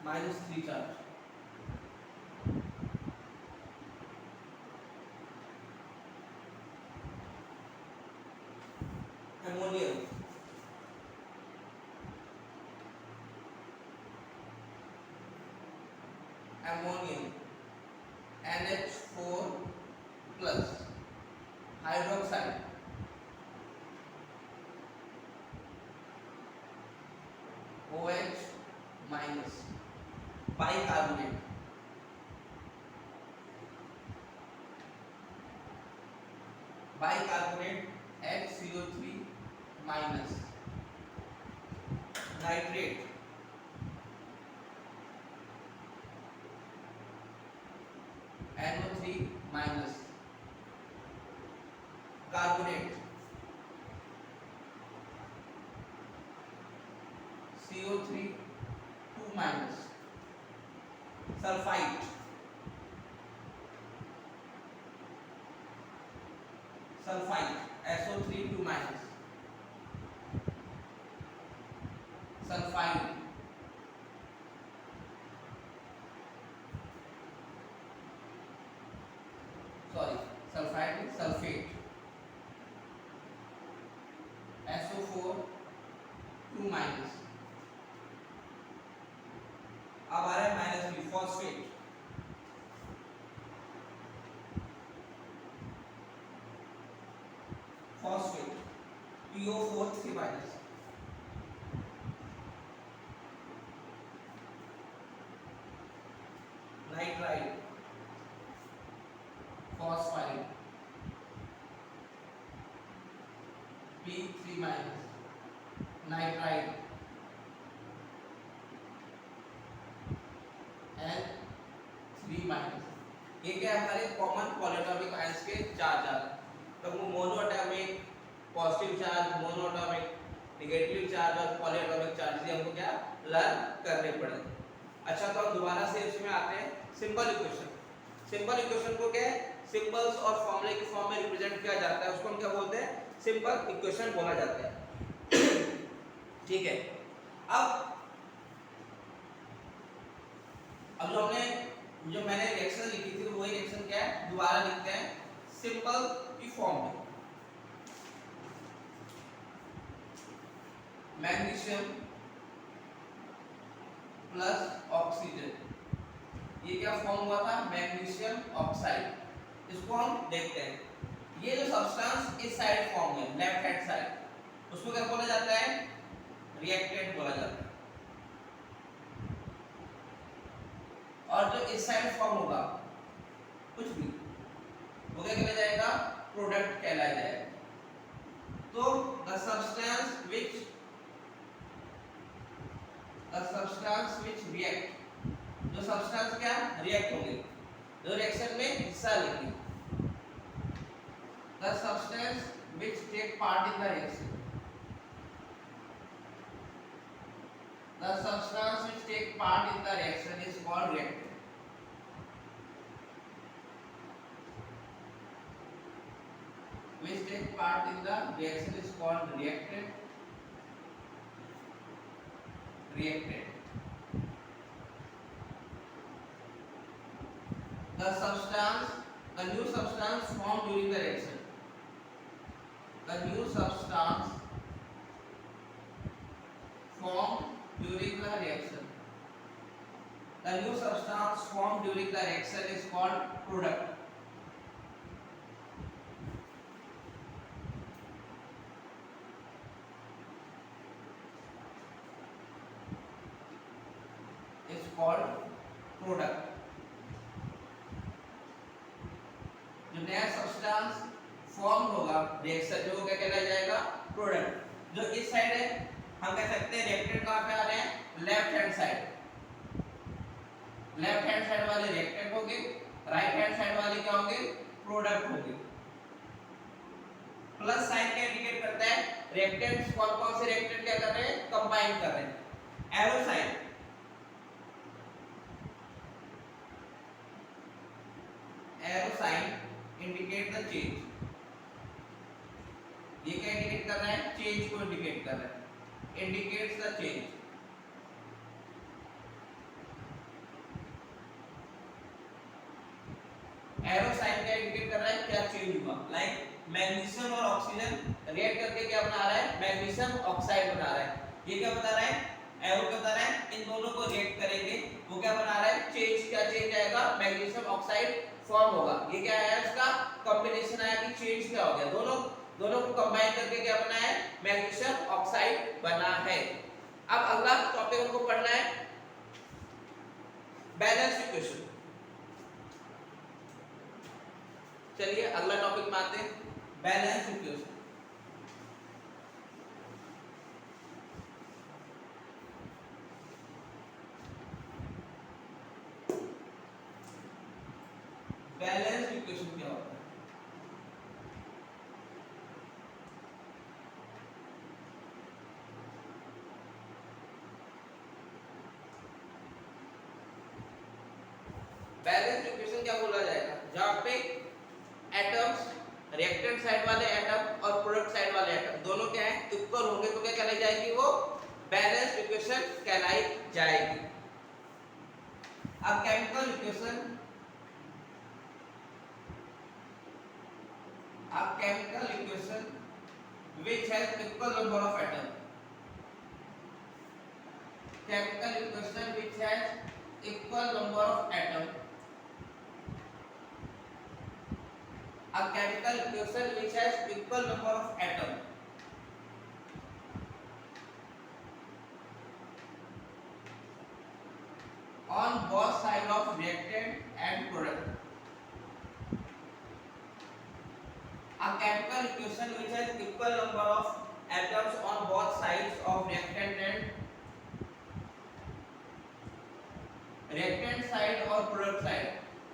-3 charge. Ammonium ammonium NH4 plus hydroxide OH minus bicarbonate HCO3 minus nitrate NO3 minus carbonate CO3 2 minus sulphide SO3 2 minus sulphide sulphate SO4 2 minus. अब आ रहा है -3 phosphate PO4 3 minus nitride phosphide P3 minus nitride N3 minus. ये क्या है हमारे common polyatomic ions के charge आ रहे हैं। तो वो monoatomic positive charge, monoatomic negative charge और पॉलीएटॉमिक चार्ज ये हमको क्या लर्न करने पड़ेंगे। अच्छा तो अब दोबारा से इसमें आते हैं सिंपल इक्वेशन। सिंपल इक्वेशन को क्या है सिंबल्स और फॉर्मूले की फॉर्म में रिप्रेजेंट किया जाता है, उसको हम क्या बोलते हैं सिंपल इक्वेशन बोला जाता है। ठीक है अब जो मैंने रिएक्शन लिखी थी वही रिएक्शन क्या है दोबारा लिखते हैं सिंपल की फॉर्म में। मैग्नीशियम प्लस ऑक्सीजन, ये क्या फॉर्म हुआ था मैग्नीशियम ऑक्साइड। इसको हम देखते हैं। ये जो सब्सटेंस इस साइड फॉर्म है लेफ्ट हैंड साइड, उसको क्या बोला जाता है रिएक्टेंट बोला जाता है। और जो इस साइड फॉर्म होगा कुछ भी वो क्या कहलाया जाएगा प्रोडक्ट कहलाया जाएगा। तो द सब्सटेंस विच रिएक्ट, जो सब्सटेंस क्या रिएक्ट होंगे जो रिएक्शन में हिस्सा लेंगे, the substance which take part in the reaction, the substance which take part in the reaction is called reactant. Which take part in the reaction is called reactant. The new substance formed during the reaction. The new substance formed during the reaction. The new substance formed during the reaction is called product. Is called product. जो नया substance form होगा reaction में वो क्या कहलाया जाएगा product. जो इस साइड है हम कह सकते हैं रिएक्टेंट कहां पे आ रहे हैं left hand side. Left hand side वाले रिएक्टेंट होंगे, राइट हैंड साइड वाले क्या होंगे प्रोडक्ट होंगे। प्लस साइन क्या इंडिकेट करता है रिएक्टेंट्स कौन कौन से रिएक्टेंट क्या कर रहे हैं कंबाइन कर रहे हैं। Arrow sign indicate the change, ये क्या इंडिकेट कर रहा है चेंज को इंडिकेट कर रहा है, indicates the change. Arrow sign क्या इंडिकेट कर रहा है, क्या चेंज हुआ। लाइक मैग्नीशियम और ऑक्सीजन रिएक्ट करके क्या बना रहा है, मैग्नीशियम ऑक्साइड बना रहा है। ये क्या बता रहा है, एरो क्या बता रहा है, इन दोनों को रिएक्ट करेंगे वो क्या बना रहा है, चेंज, क्या चेंज आएगा, मैग्नीशियम ऑक्साइड फॉर्म होगा। ये क्या आया, इसका कॉम्बिनेशन आया कि चेंज क्या हो गया, दोनों को कंबाइन करके क्या बना है, मैग्नीशियम ऑक्साइड बना है। अब अगला टॉपिक हमको पढ़ना है बैलेंस इक्वेशन। चलिए अगला टॉपिक में आते हैं, बैलेंस इक्वेशन। बैलेंस इक्वेशन क्या होता है, बैलेंस इक्वेशन क्या बोला जाएगा, जहां पे एटम्स, रिएक्टेंट साइड वाले एटम और प्रोडक्ट साइड वाले एटम दोनों क्या है, इक्वल होंगे तो क्या कहलाई जाएगी, वो बैलेंस इक्वेशन कहलाई जाएगी। अब केमिकल इक्वेशन, अब chemical equation which has equal number of atom, chemical equation which has equal number of atom, a chemical equation which has equal number of atom on both sides of reactant and product. A chemical equation which has equal number of atoms on both sides of reactant side और product side,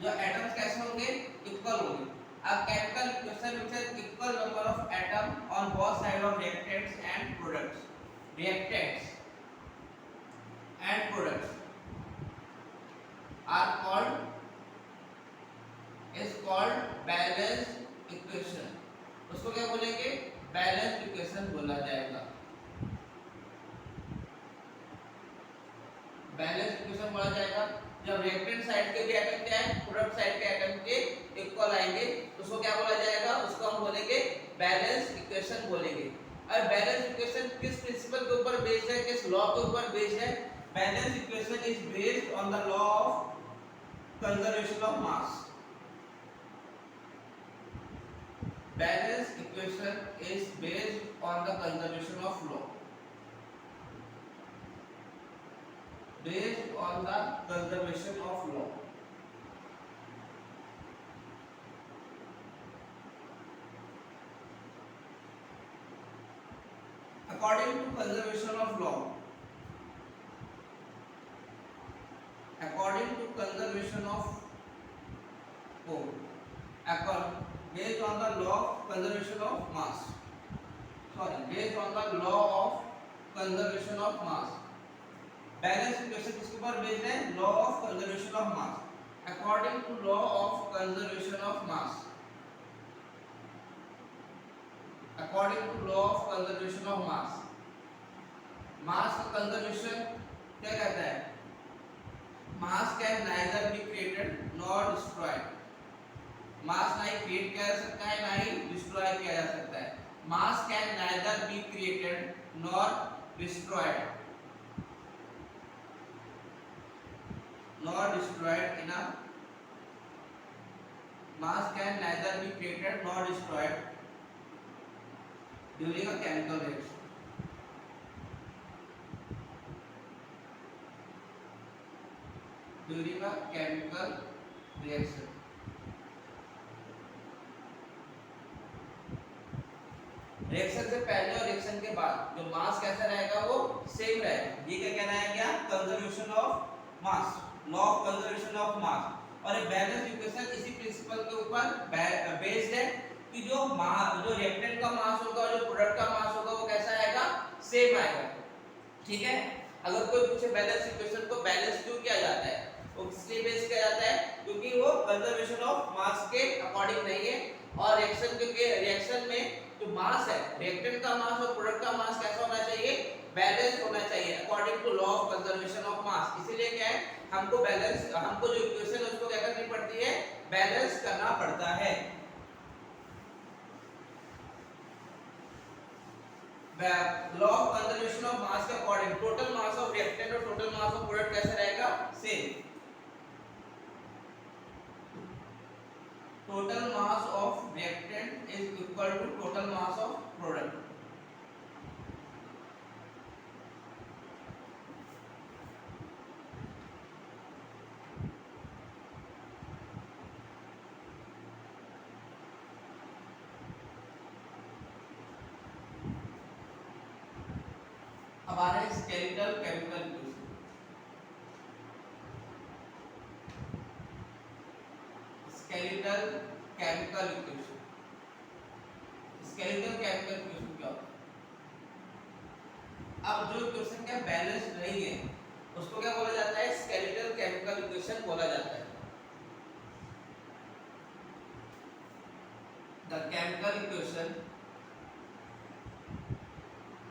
जो atoms कैसे होंगे, equal होंगे। A chemical equation which has equal number of atom on both sides of reactants and products. Reactants and products are called balance equation. उसको क्या बोलेंगे, balance equation बोला जाएगा। बैलेंस इक्वेशन बोला जाएगा जब रिएक्टेंट साइड के भी एटम क्या है, प्रोडक्ट साइड के एटम के इक्वल आएंगे, उसको क्या बोला जाएगा, उसको हम बोलेंगे बैलेंस इक्वेशन बोलेंगे। और बैलेंस इक्वेशन किस प्रिंसिपल के ऊपर बेस्ड है, किस लॉ के ऊपर बेस्ड है, balance equation is based on the law of conservation of mass. Balance equation is based on the conservation of law. Based on the conservation of law. According to conservation of law. According to conservation of based on the law of conservation of mass. Based on the law of conservation of mass. Balance equation किसके ऊपर based है, law of conservation of mass. According to law of conservation of mass. According to law of conservation of mass. Mass का conservation क्या कहता है, mass can neither be created nor destroyed. मास ना ही create किया जा सकता है, ना ही डिस्ट्रॉय किया जा सकता है। मास can neither be created nor destroyed, in a mass can neither be created nor destroyed during a chemical reaction. During a chemical reaction. Reaction से पहले और रिएक्शन के बाद जो मास कैसा रहेगा, वो सेम रहेगा। ये क्या कहना है, क्या, conservation of mass, law of conservation of मास। और ये बैलेंस इक्वेशन इसी प्रिंसिपल के ऊपर बेस्ड है कि जो रिएक्टेंट का मास होगा और जो प्रोडक्ट का मास होगा वो कैसा आएगा, सेम आएगा। ठीक है, अगर कोई पूछे बैलेंस इक्वेशन को बैलेंस क्यों किया जाता है, वो किसके बेस किया जाता है, क्योंकि वो कंजर्वेशन ऑफ मास के अकॉर्डिंग नहीं है। और रिएक्शन के रिएक्शन में जो मास है, रिएक्टेंट का मास और प्रोडक्ट का मास कैसा होना चाहिए, बैलेंस होना चाहिए according to law of conservation of mass. इसीलिए क्या है, हमको जो इक्वेशन है उसको क्या करनी पड़ती है, बैलेंस करना पड़ता है। Law of conservation of mass के according total mass of reactant और टोटल मास ऑफ प्रोडक्ट कैसे रहेगा? Same. Total mass of reactant is equal to total mass of product. हमारे skeletal chemical equation, skeletal chemical equation, skeletal chemical equation क्या होता है? अब जो इक्वेशन का बैलेंस नहीं है उसको क्या बोला जाता है? स्केलेटल केमिकल इक्वेशन बोला जाता है। The chemical equation,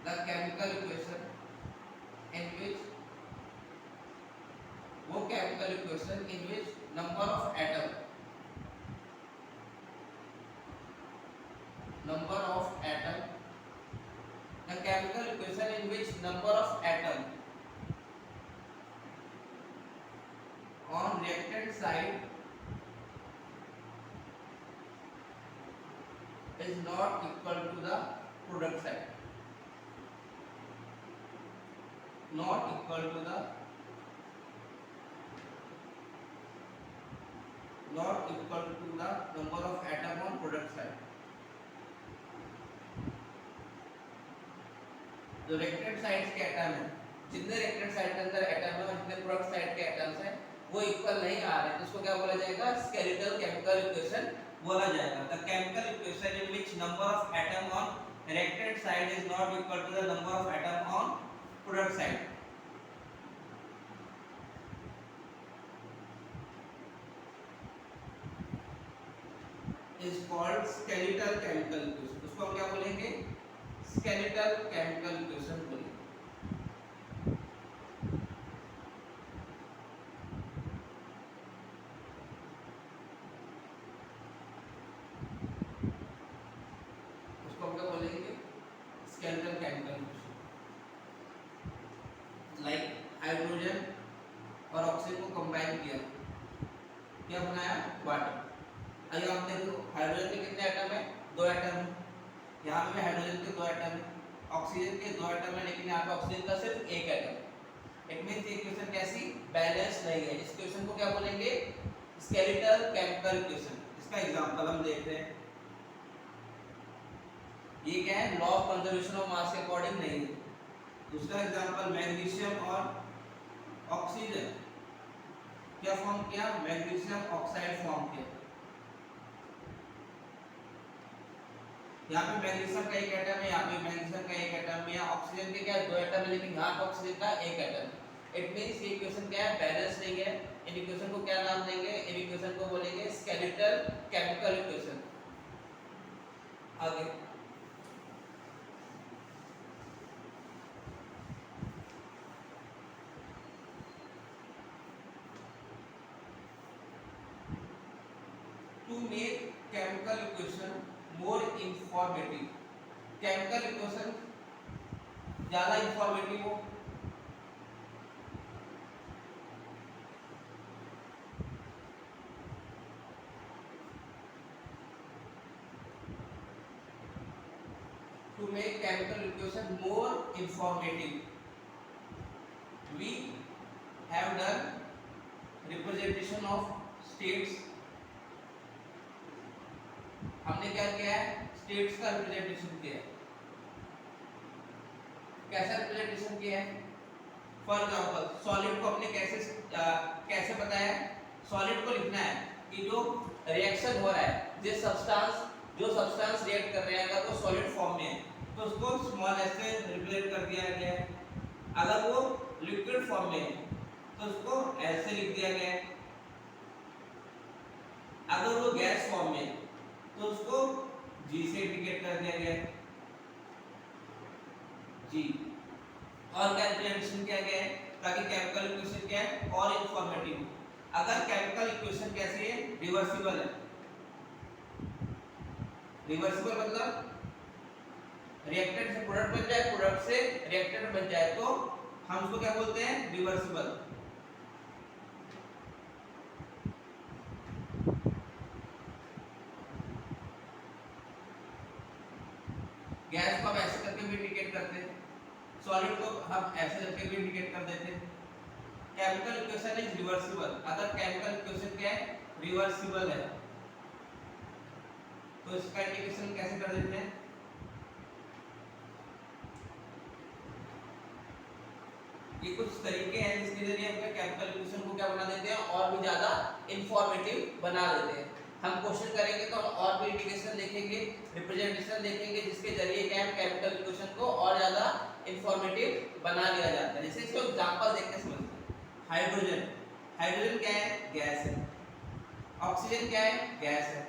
the chemical equation in which वो chemical equation in which number of atom the chemical equation in which number of atom on reactant side is not equal to the product side, not equal to the number of atom on product side। जो reactant side के atom है, जितने reactant side के अंदर atom है और जितने product side के एटम्स हैं वो इक्वल नहीं आ रहे, तो उसको क्या बोला जाएगा? स्केलेटल केमिकल इक्वेशन बोला जाएगा। The chemical equation in which number of atom on reactant side is not equal to the number of atom on product side. is called skeletal chemical equation। उसको हम क्या बोलेंगे? skeletal chemical equation बोलेंगे। उसको हम क्या बोलेंगे? skeletal chemical equation। Like hydrogen और ऑक्सीजन को कंबाइन किया, क्या बनाया? वाटर। आइए आप देखो, हाइड्रोजन के कितने एटम है? 2 एटम है। यहाँ पे हाइड्रोजन के 2 एटम है, ऑक्सीजन के 2 एटम है, लेकिन यहाँ पे ऑक्सीजन का सिर्फ 1 एटम। इट मींस ये इक्वेशन कैसी? बैलेंस नहीं है। इस इक्वेशन को क्या बोलेंगे? Skeletal chemical equation. इसका एग्जांपल हम देखते हैं। ये क्या है? Law of conservation of mass के अकॉर्डिंग नहीं है। दूसरा एग्जांपल, मैग्नीशियम और ऑक्सीजन क्या फॉर्म किया? मैग्नीशियम ऑक्साइड फॉर्म किया। यहाँ पे मैग्नीशियम का 1 एटम है, यहाँ पे मैग्नीशियम का 1 एटम है, यहाँ ऑक्सीजन के क्या है? 2 एटम है, लेकिन यहाँ पे ऑक्सीजन का 1 एटम। इट मींस ये इक्वेशन क्या है? बैलेंस नहीं है। इन इक्वेशन को क्या नाम देंगे? इन इक्वेशन को बोलेंगे स्केलेटल केमिकल इक्वेशन। आगे to make chemical equation more informative, chemical equation ज्यादा इंफॉर्मेटिव हो, to make chemical equation more informative we have done representation of states। हमने क्या किया है? स्टेट्स का रिप्रेजेंटेशन किया है। कैसा रिप्रेजेंटेशन किया है? फॉर एग्जांपल, सॉलिड को हमने कैसे बताया? सॉलिड को लिखना है कि जो रिएक्शन हो रहा है, जो सब्सटेंस रिएक्ट कर रहे हैं, अगर वो सॉलिड फॉर्म में है तो उसको स्मॉल एस से रिप्रेजेंट कर दिया गया है। अगर वो लिक्विड फॉर्म में है तो उसको एस से लिख दिया गया है। अगर वो गैस फॉर्म में है तो उसको जी से इंडिकेट कर दिया गया है, जी। और कैलकुलेशन किया गया है ताकि केमिकल इक्वेशन क्या है? और इंफॉर्मेटिव। अगर केमिकल इक्वेशन कैसी है, रिवर्सिबल है, रिवर्सिबल मतलब रिएक्टेंट से प्रोडक्ट बन जाए, प्रोडक्ट से रिएक्टेंट बन जाए, तो हम उसको क्या बोलते हैं, रिवर्सिबल। गैस को हम ऐसे करके भी इंडिकेट करते हैं, सॉलिड को हम ऐसे करके भी इंडिकेट कर देते हैं। केमिकल इक्वेशन इज रिवर्सिबल, अगर केमिकल इक्वेशन क्या है, रिवर्सिबल है, तो इसका इंडिकेशन कैसे कर देते हैं, ये कुछ तरीके हैं जिसके जरिए हम केमिकल इक्वेशन को क्या बना देते हैं, और भी ज्यादा इंफॉर्मेटिव बना देते हैं। हम क्वेश्चन करेंगे तो हम और भी इंडिकेशन देखेंगे, रिप्रेजेंटेशन देखेंगे, जिसके जरिए क्या है केमिकल इक्वेशन को और ज्यादा इंफॉर्मेटिव बना दिया जाता है। जैसे इसको एग्जांपल देख के समझते हैं। हाइड्रोजन, हाइड्रोजन क्या है, गैस है, ऑक्सीजन क्या है, गैस है,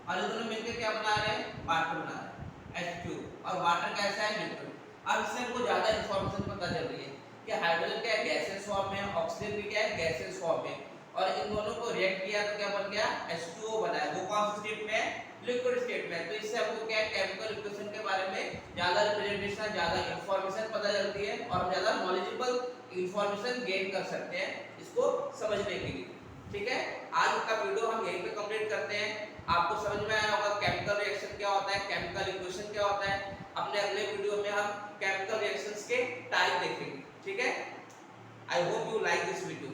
और ये दोनों मिलकर क्या बना रहे हैं, वाटर बना रहे हैं, H2, और वाटर कैसा है, लिक्विड। अब इससे हमको ज्यादा इंफॉर्मेशन पता चल रही है कि हाइड्रोजन क्या है, गैसेस फॉर्म में, ऑक्सीजन भी क्या है, गैसेस फॉर्म में, और इन दोनों को रिएक्ट किया तो क्या बन गया, H2O बना है। वो कौन सी स्टेट में है, लिक्विड स्टेट में। तो इससे हमको क्या है, केमिकल इक्वेशन के बारे में ज्यादा रिप्रेजेंटेशन, ज्यादा इंफॉर्मेशन पता चलती है, और ज्यादा नॉलेजेबल इंफॉर्मेशन गेन कर सकते हैं इसको समझने के लिए। ठीक है, आज का वीडियो हम यहीं पे कंप्लीट करते हैं। आपको समझ में आया होगा केमिकल रिएक्शन क्या होता है, केमिकल इक्वेशन क्या होता है। अपने अगले वीडियो में हम केमिकल रिएक्शंस के टाइप देखेंगे। ठीक है, I hope you like this video.